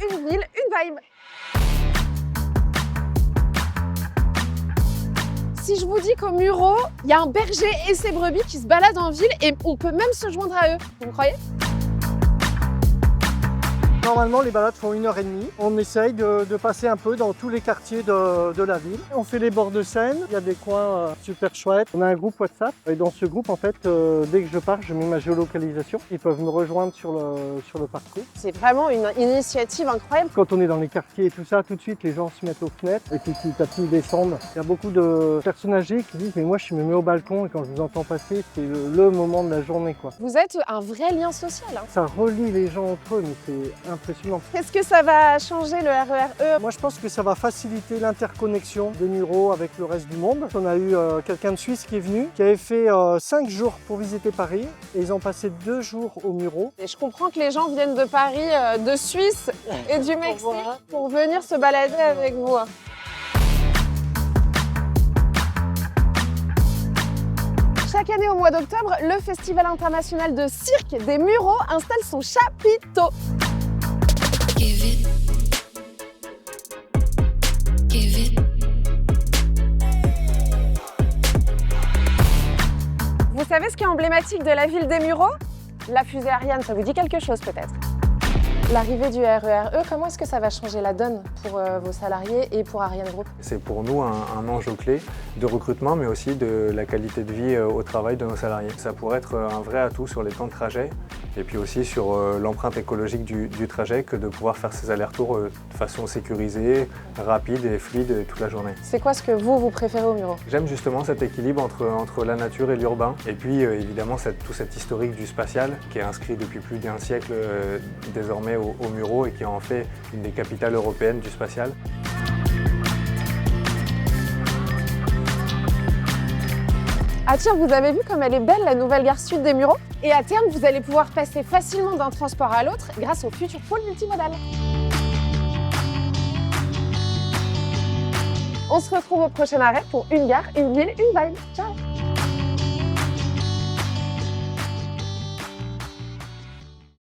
une ville, une vibe. Si je vous dis qu'au Muro, il y a un berger et ses brebis qui se baladent en ville et on peut même se joindre à eux, vous me croyez? Normalement, les balades font 1h30. On essaye de passer un peu dans tous les quartiers de la ville. On fait les bords de Seine, il y a des coins super chouettes. On a un groupe WhatsApp et dans ce groupe, en fait, dès que je pars, je mets ma géolocalisation. Ils peuvent me rejoindre sur le parcours. C'est vraiment une initiative incroyable. Quand on est dans les quartiers et tout ça, tout de suite, les gens se mettent aux fenêtres et puis petit à petit, ils descendent. Il y a beaucoup de personnes âgées qui disent « mais moi, je me mets au balcon et quand je vous entends passer, c'est le moment de la journée, quoi. » Vous êtes un vrai lien social. Hein. Ça relie les gens entre eux, mais c'est impressionnant. Qu'est-ce que ça va changer le RER E? Moi je pense que ça va faciliter l'interconnexion des Mureaux avec le reste du monde. On a eu quelqu'un de Suisse qui est venu, qui avait fait 5 jours pour visiter Paris et ils ont passé 2 jours aux Mureaux. Et je comprends que les gens viennent de Paris, de Suisse et du Mexique pour venir se balader avec vous. Chaque année au mois d'octobre, le Festival international de cirque des Mureaux installe son chapiteau. Give it. Give it. Vous savez ce qui est emblématique de la ville des Mureaux? La fusée Ariane, ça vous dit quelque chose peut-être? L'arrivée du RER E, comment est-ce que ça va changer la donne pour vos salariés et pour Ariane Group? C'est pour nous un enjeu clé de recrutement, mais aussi de la qualité de vie au travail de nos salariés. Ça pourrait être un vrai atout sur les temps de trajet et puis aussi sur l'empreinte écologique du trajet que de pouvoir faire ces allers-retours de façon sécurisée, rapide et fluide toute la journée. C'est quoi ce que vous préférez au Muro? J'aime justement cet équilibre entre la nature et l'urbain et puis évidemment tout cet historique du spatial qui est inscrit depuis plus d'1 siècle désormais au Muro et qui en fait une des capitales européennes du spatial. Ah tiens, vous avez vu comme elle est belle la nouvelle gare sud des Mureaux? Et à terme, vous allez pouvoir passer facilement d'un transport à l'autre grâce au futur pôle multimodal. On se retrouve au prochain arrêt pour une gare, une ville, une vibe. Ciao!